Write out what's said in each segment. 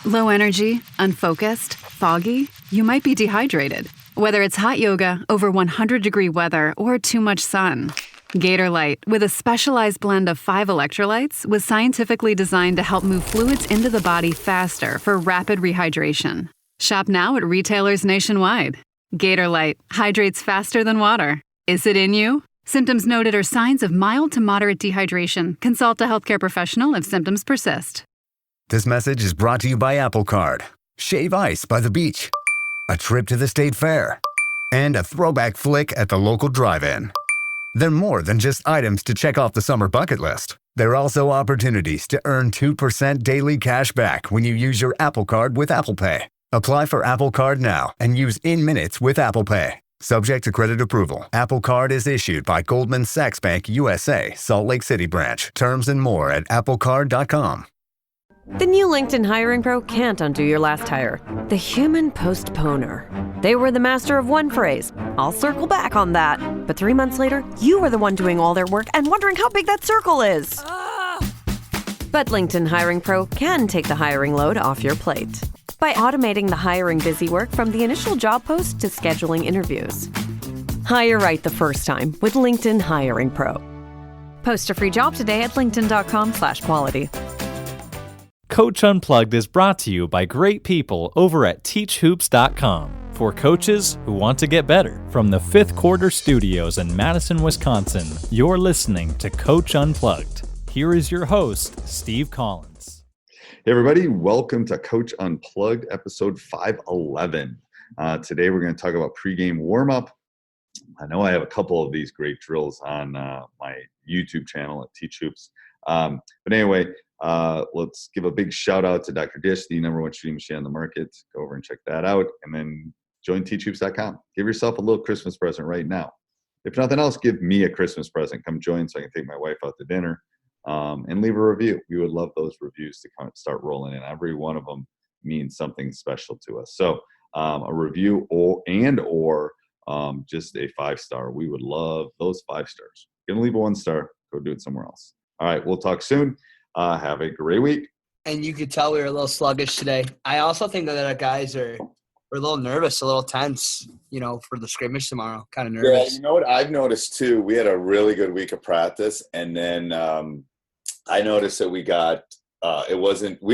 Low energy, unfocused, foggy? You might be dehydrated. Whether it's hot yoga, over 100-degree weather, or too much sun. Gatorlight, with a specialized blend of 5 electrolytes, was scientifically designed to help move fluids into the body faster for rapid rehydration. Shop now at retailers nationwide. Gatorlight hydrates faster than water. Is it in you? Symptoms noted are signs of mild to moderate dehydration. Consult a healthcare professional if symptoms persist. This message is brought to you by Apple Card. Shave ice by the beach. A trip to the state fair. And a throwback flick at the local drive-in. They're more than just items to check off the summer bucket list. They're also opportunities to earn 2% daily cash back when you use your Apple Card with Apple Pay. Apply for Apple Card now and use in minutes with Apple Pay. Subject to credit approval. Apple Card is issued by Goldman Sachs Bank USA, Salt Lake City branch. Terms and more at applecard.com. The new LinkedIn Hiring Pro can't undo your last hire. The human postponer. They were the master of one phrase. I'll circle back on that. But 3 months later, you are the one doing all their work and wondering how big that circle is. But LinkedIn Hiring Pro can take the hiring load off your plate by automating the hiring busy work from the initial job post to scheduling interviews. Hire right the first time with LinkedIn Hiring Pro. Post a free job today at linkedin.com/quality. Coach Unplugged is brought to you by great people over at teachhoops.com for coaches who want to get better. From the Fifth Quarter Studios in Madison, Wisconsin, you're listening to Coach Unplugged. Here is your host, Steve Collins. Hey everybody, welcome to Coach Unplugged, episode 511. Today we're going to talk about pregame warm-up. I know I have a couple of these great drills on my YouTube channel at Teach Hoops. But anyway, let's give a big shout out to Dr. Dish, the number one shooting machine on the market. Go over and check that out. And then join teachhoops.com. Give yourself a little Christmas present right now. If nothing else, give me a Christmas present. Come join so I can take my wife out to dinner and leave a review. We would love those reviews to kind of start rolling in. Every one of them means something special to us. So a review or just a 5-star. We would love those 5 stars. You're going to leave a 1-star. Go do it somewhere else. All right, we'll talk soon. Have a great week. And you could tell we were a little sluggish today. I also think that our guys are a little nervous, a little tense, for the scrimmage tomorrow. Kind of nervous. Yeah, you know what I've noticed too? We had a really good week of practice, and then I noticed that we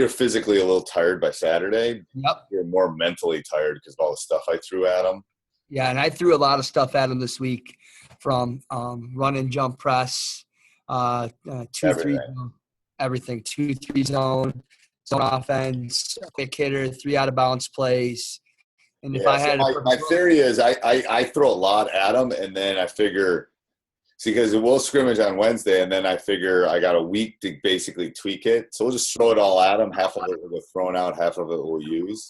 were physically a little tired by Saturday. Yep. We were more mentally tired because of all the stuff I threw at them. Yeah, and I threw a lot of stuff at them this week from run and jump press, 2-3 everything, 2-3 zone offense, quick hitter, 3 out of bounds plays. And if I had my theory is I throw a lot at them, and then I figure because we'll scrimmage on Wednesday, and then I figure I got a week to basically tweak it. So we'll just throw it all at them. Half of it will get thrown out, half of it we'll use.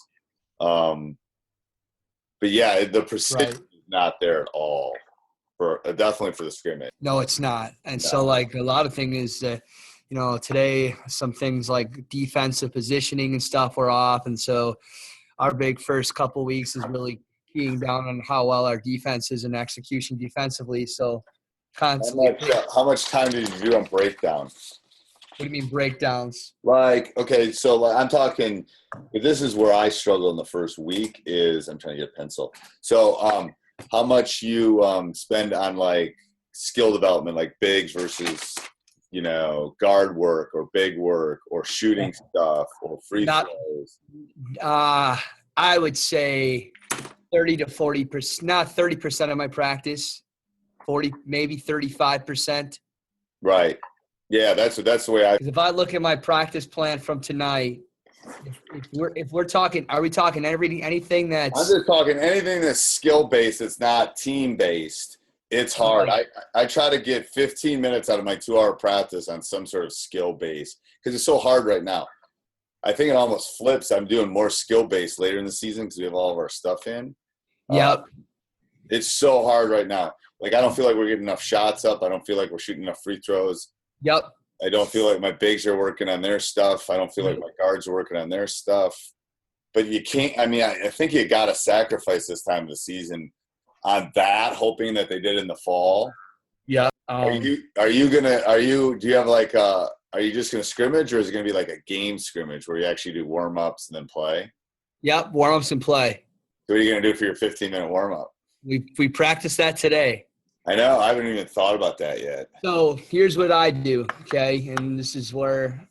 But yeah, the precision is not there at all for definitely for the scrimmage. No, it's not. And so like a lot of things is today some things like defensive positioning and stuff were off. And so our big first couple weeks is really keying down on how well our defense is in execution defensively. So constantly. How much time did you do on breakdowns? What do you mean breakdowns? I'm talking – this is where I struggle in the first week is – I'm trying to get a pencil. So how much you spend on, like, skill development, like bigs versus, guard work or big work or shooting stuff or free throws? I would say 30 to 40%, not 30% of my practice, 40, maybe 35%. Right. Yeah, that's the way I. If I look at my practice plan from tonight, if we're talking, are we talking anything that's? I'm just talking anything that's skill based. It's not team based. It's hard. I try to get 15 minutes out of my 2-hour practice on some sort of skill base because it's so hard right now. I think it almost flips. I'm doing more skill based later in the season because we have all of our stuff in. Yep. It's so hard right now. Like I don't feel like we're getting enough shots up. I don't feel like we're shooting enough free throws. Yep. I don't feel like my bigs are working on their stuff. I don't feel like my guards are working on their stuff. But you can't – I think you got to sacrifice this time of the season on that, hoping that they did in the fall. Yeah. Do you have like are you just going to scrimmage, or is it going to be like a game scrimmage where you actually do warm-ups and then play? Yep, warm-ups and play. So what are you going to do for your 15-minute warm-up? We practiced that today. I know. I haven't even thought about that yet. So here's what I do, okay? And this is where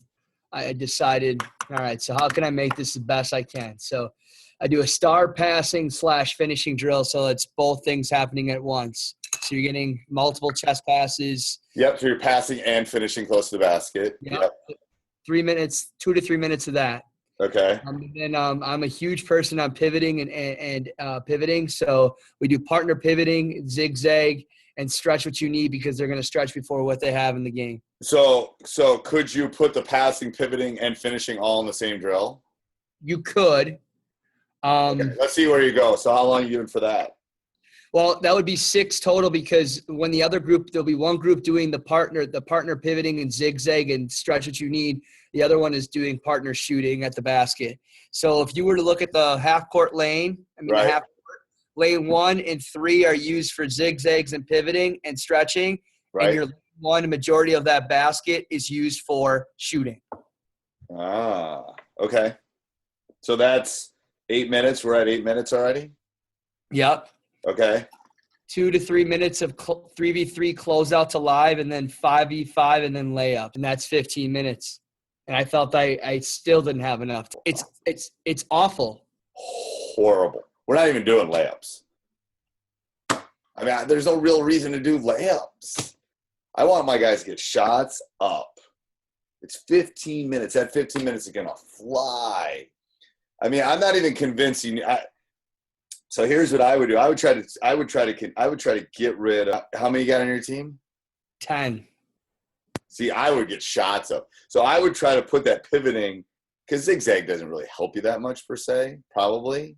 I decided, all right, so how can I make this the best I can? So I do a star passing / finishing drill, so it's both things happening at once. So you're getting multiple chest passes. Yep, so you're passing and finishing close to the basket. Yep. 3 minutes, 2 to 3 minutes of that. Okay. And then I'm a huge person on pivoting and pivoting. So we do partner pivoting, zigzag, and stretch what you need because they're going to stretch before what they have in the game. So could you put the passing, pivoting, and finishing all in the same drill? You could. Okay, let's see where you go. So how long are you doing for that? Well, that would be 6 total because when the other group, there'll be one group doing the partner pivoting and zigzag and stretch what you need. The other one is doing partner shooting at the basket. So if you were to look at the half-court lane, Right. the half-court, lane 1 and 3 are used for zigzags and pivoting and stretching. Right. And your one majority of that basket is used for shooting. Ah, okay. So that's 8 minutes. We're at 8 minutes already? Yep. Okay. 2 to 3 minutes of 3v3 closeout to live, and then 5v5 and then layup. And that's 15 minutes. And I felt I still didn't have enough. It's awful. Horrible. We're not even doing layups. I mean, there's no real reason to do layups. I want my guys to get shots up. It's 15 minutes. That 15 minutes is going to fly. I mean, I'm not even convinced. So here's what I would do. I would try to get rid of, how many you got on your team? 10. See, I would get shots up. So I would try to put that pivoting, because zigzag doesn't really help you that much per se, probably.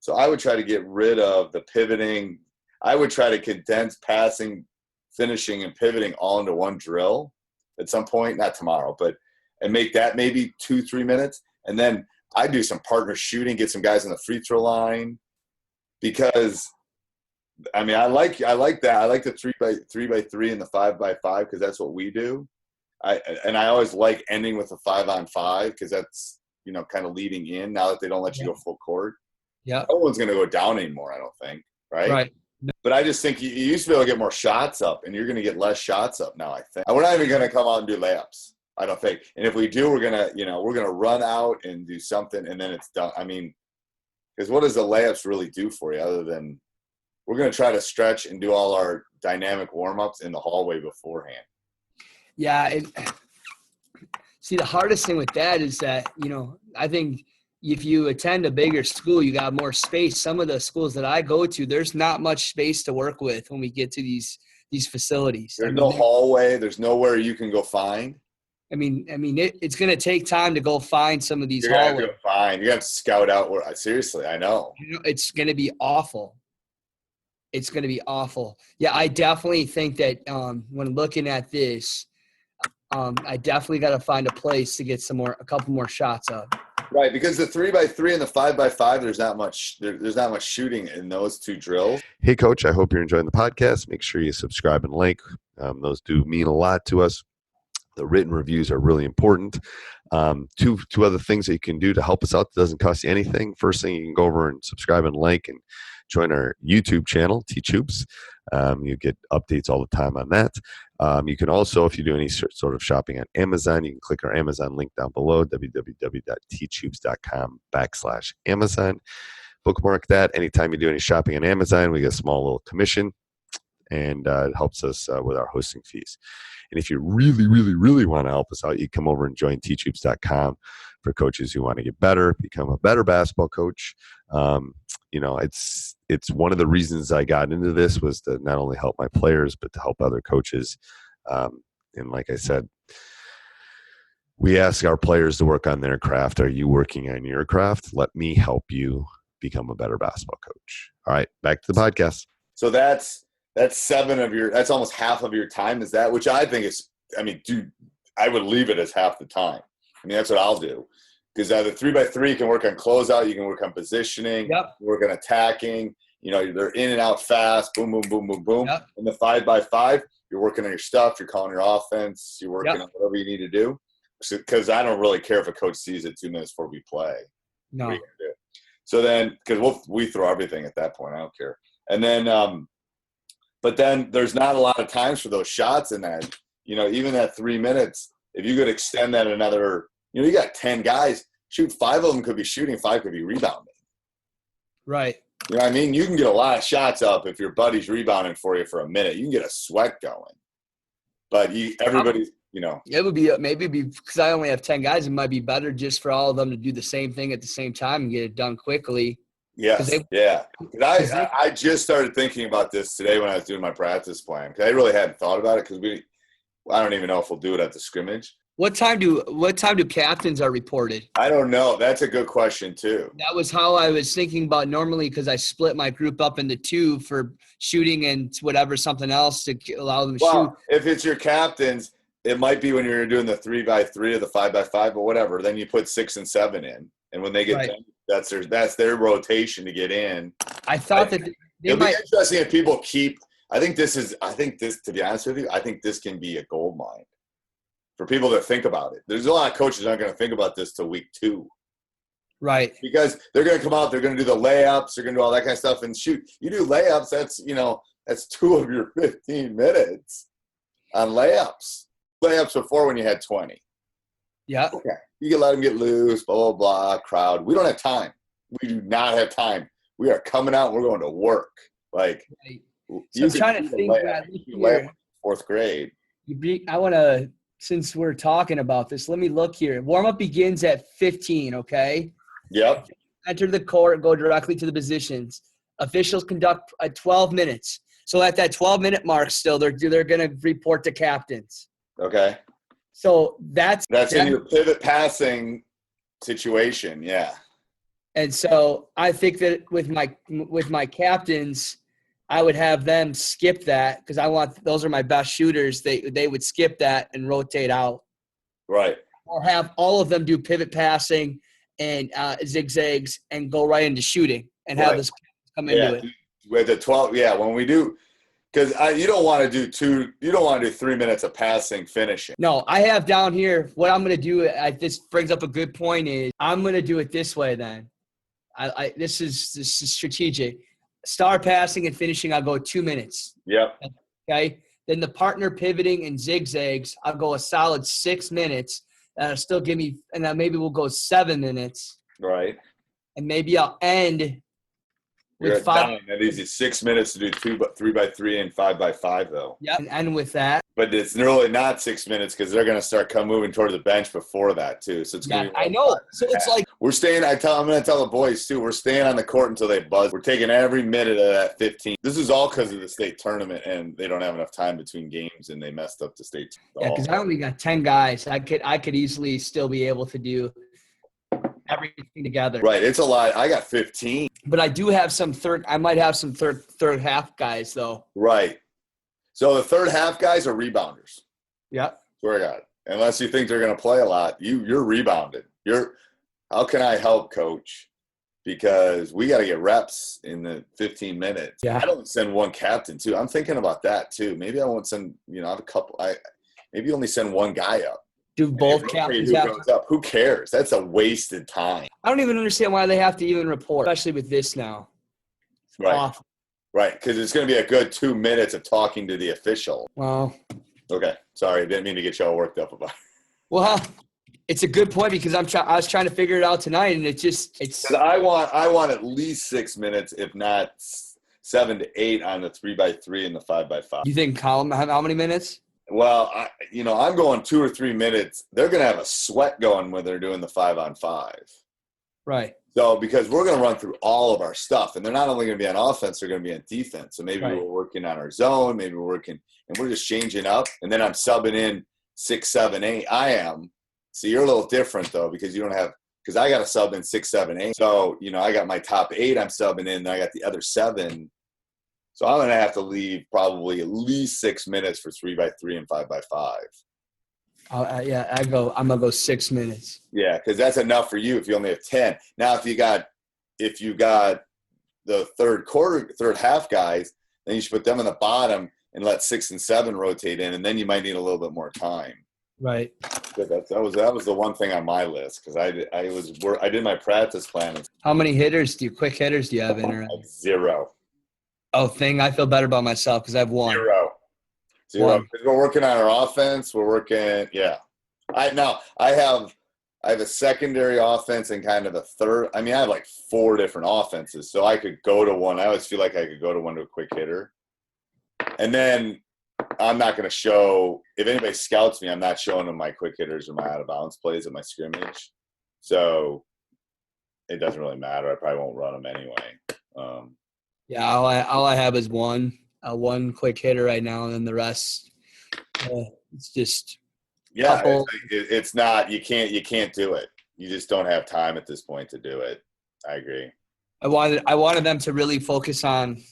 So I would try to get rid of the pivoting. I would try to condense passing, finishing, and pivoting all into one drill at some point, not tomorrow, and make that maybe 2-3 minutes. And then I do some partner shooting, get some guys on the free throw line, because I mean, I like that. I like the 3x3 and the 5x5 because that's what we do. I always like ending with a 5-on-5 because that's, kind of leading in now that they don't let you go full court. Yeah. No one's going to go down anymore, I don't think. Right. Right. But I just think you used to be able to get more shots up, and you're going to get less shots up now, I think. And we're not even going to come out and do layups, I don't think. And if we do, we're going to run out and do something, and then it's done. I mean, because what does the layups really do for you other than we're going to try to stretch and do all our dynamic warm-ups in the hallway beforehand? Yeah. See, the hardest thing with that is that, I think if you attend a bigger school, you got more space. Some of the schools that I go to, there's not much space to work with when we get to these facilities. There's no hallway. There's nowhere you can go find. I mean, it's going to take time to go find some of these You're hallways. Go find. You have to scout out where. Seriously, I know. It's going to be awful. It's going to be awful. Yeah, I definitely think that when looking at this, I definitely got to find a place to get a couple more shots up. Right, because the 3x3 and the 5x5, there's not much shooting in those two drills. Hey, Coach, I hope you're enjoying the podcast. Make sure you subscribe and like. Those do mean a lot to us. The written reviews are really important. Two other things that you can do to help us out that doesn't cost you anything. First thing, you can go over and subscribe and like and join our YouTube channel, Teach Hoops. You get updates all the time on that. You can also, if you do any sort of shopping on Amazon, you can click our Amazon link down below, www.teachhoops.com/Amazon. Bookmark that. Anytime you do any shopping on Amazon, we get a small little commission, and it helps us with our hosting fees. And if you really, really, really want to help us out, you come over and join teachhoops.com for coaches who want to get better, become a better basketball coach. It's one of the reasons I got into this was to not only help my players, but to help other coaches. And like I said, we ask our players to work on their craft. Are you working on your craft? Let me help you become a better basketball coach. All right, back to the podcast. So that's that's almost half of your time is that, which I think is, I would leave it as half the time. That's what I'll do. Because the 3x3 can work on closeout, you can work on positioning, work on attacking. They're in and out fast, boom, boom, boom, boom, boom. Yep. And the 5x5, you're working on your stuff, you're calling your offense, you're working on whatever you need to do. Because I don't really care if a coach sees it 2 minutes before we play. No. What are you gonna do? So then, because we throw everything at that point, I don't care. And then, but then there's not a lot of times for those shots in that. Even that 3 minutes, if you could extend that another, you got 10 guys, shoot, 5 of them could be shooting, 5 could be rebounding. Right. You know what I mean? You can get a lot of shots up if your buddy's rebounding for you for a minute. You can get a sweat going. But everybody's, It would be maybe because I only have 10 guys, it might be better just for all of them to do the same thing at the same time and get it done quickly. Yes. I just started thinking about this today when I was doing my practice plan, because I really hadn't thought about it, because I don't even know if we'll do it at the scrimmage. What time do captains are reported? I don't know. That's a good question too. That was how I was thinking about normally, because I split my group up into 2 for shooting and something else to allow them to shoot. If it's your captains, it might be when you're doing the 3x3 or the 5x5, but whatever. Then you put 6 and 7 in, and when they get 10, that's their rotation to get in. I thought that they it'll might. be interesting if people keep. To be honest with you, I think this can be a gold mine for people that think about it. There's a lot of coaches that aren't going to think about this till week 2. Right. Because they're going to come out, they're going to do the layups, they're going to do all that kind of stuff and shoot. You do layups, that's 2 of your 15 minutes on layups. Layups before when you had 20. Yeah. Okay. You can let them get loose, blah, blah, blah, crowd. We don't have time. We do not have time. We are coming out, we're going to work. Like, so I'm trying to think here. 4th grade. I want to, since we're talking about this, let me look here. Warm-up begins at 15, okay? Yep. Enter the court, go directly to the positions. Officials conduct 12 minutes. So at that 12-minute mark still, they're going to report to captains. Okay. So that's in your pivot passing situation, yeah. And so I think that with my captains, I would have them skip that, because those are my best shooters. They would skip that and rotate out. Right. Or have all of them do pivot passing and zigzags and go right into shooting and have this come into it. With the 12, when we do, because you don't want to do 3 minutes of passing finishing. No, I have down here what I'm going to do. This brings up a good point. Is I'm going to do it this way then. This is strategic. Star passing and finishing, I'll go 2 minutes. Yep. Okay. Then the partner pivoting and zigzags, I'll go a solid 6 minutes. That'll still give me, and then maybe we'll go 7 minutes. Right. And maybe I'll end with 5. That leaves you 6 minutes to do 3x3 and 5x5 though. Yeah. And end with that. But it's really not 6 minutes, because they're going to start moving toward the bench before that too. So it's going to be. I know. So it's like we're staying. I'm going to tell the boys too. We're staying on the court until they buzz. We're taking every minute of that 15. This is all because of the state tournament, and they don't have enough time between games, and they messed up the state. Yeah, because I only got 10 guys. I could easily still be able to do everything together. Right. It's a lot. I got 15. But I do have some I might have some third half guys though. Right. So the third half guys are rebounders. Yeah. Swear to God. Unless you think they're going to play a lot, you're rebounded. How can I help, coach? Because we got to get reps in the 15 minutes. Yeah. I don't send one captain too. I'm thinking about that too. Maybe I won't send, I have a couple. Maybe only send one guy up. Do both captains have goes up? Who cares? That's a wasted time. I don't even understand why they have to even report, especially with this now. It's right. Awful. Right, because it's going to be a good 2 minutes of talking to the official. Well. Okay, sorry, I didn't mean to get you all worked up about it. Well, it's a good point, because I was trying to figure it out tonight, and it's. I want at least 6 minutes, if not 7 to 8, on the 3x3 and the 5x5. You think Colin how many minutes? Well, I'm going 2 or 3 minutes. They're going to have a sweat going when they're doing the 5-on-5. Right. So, because we're going to run through all of our stuff, and they're not only going to be on offense, they're going to be on defense. So maybe we're working on our zone, maybe we're working, and we're just changing up. And then I'm subbing in 6, 7, 8. I am. So you're a little different though, because you don't have, because I got to sub in 6, 7, 8. So, I got my top 8 I'm subbing in, and I got the other 7. So I'm going to have to leave probably at least 6 minutes for 3x3 and 5x5. I'm going to go 6 minutes. Yeah, because that's enough for you if you only have 10. Now, if you got the third half guys, then you should put them in the bottom and let 6 and 7 rotate in, and then you might need a little bit more time. Right. That was the one thing on my list, because I did my practice plan. How many quick hitters do you have in there? 0. Oh, I feel better about myself because I have 1. 0. 'Cause we're working on our offense. We're working. Yeah. I have a secondary offense and kind of a third. I mean, I have like 4 different offenses, so I could go to one. I always feel like I could go to one to a quick hitter, and then I'm not going to show, if anybody scouts me, I'm not showing them my quick hitters or my out of bounds plays at my scrimmage. So it doesn't really matter. I probably won't run them anyway. Yeah, all I have is one quick hitter right now, and then the rest, it's just it's not. You can't do it. You just don't have time at this point to do it. I agree. I wanted them to really focus on,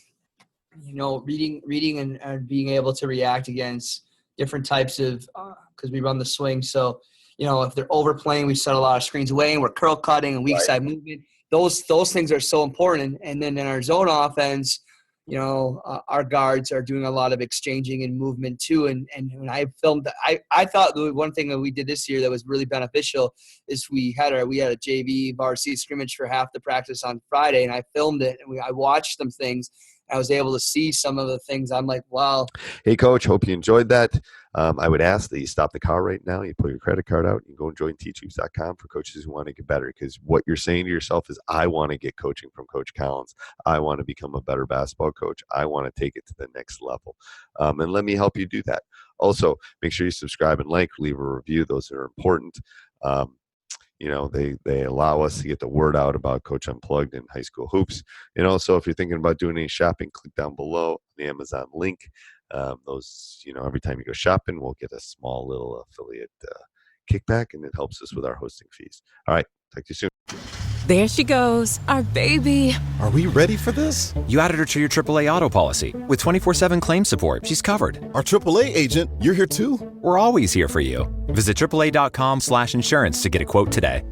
reading and being able to react against different types of, because we run the swing. So, if they're overplaying, we set a lot of screens away, and we're curl cutting and weak side movement. Those things are so important. And then in our zone offense, our guards are doing a lot of exchanging and movement too. And when I filmed, I thought the one thing that we did this year that was really beneficial is we had a JV varsity scrimmage for half the practice on Friday, and I filmed it, and I watched some things. I was able to see some of the things. I'm like, wow. Hey, Coach, hope you enjoyed that. I would ask that you stop the car right now. You pull your credit card out. You go and join teachhoops.com for coaches who want to get better, because what you're saying to yourself is, I want to get coaching from Coach Collins. I want to become a better basketball coach. I want to take it to the next level. And let me help you do that. Also, make sure you subscribe and like, leave a review. Those are important. They allow us to get the word out about Coach Unplugged and high school hoops. And also, if you're thinking about doing any shopping, click down below the Amazon link. Every time you go shopping, we'll get a small little affiliate kickback, and it helps us with our hosting fees. All right, talk to you soon. There she goes, our baby. Are we ready for this? You added her to your AAA auto policy. With 24/7 claim support, she's covered. Our AAA agent, you're here too? We're always here for you. Visit AAA.com/insurance to get a quote today.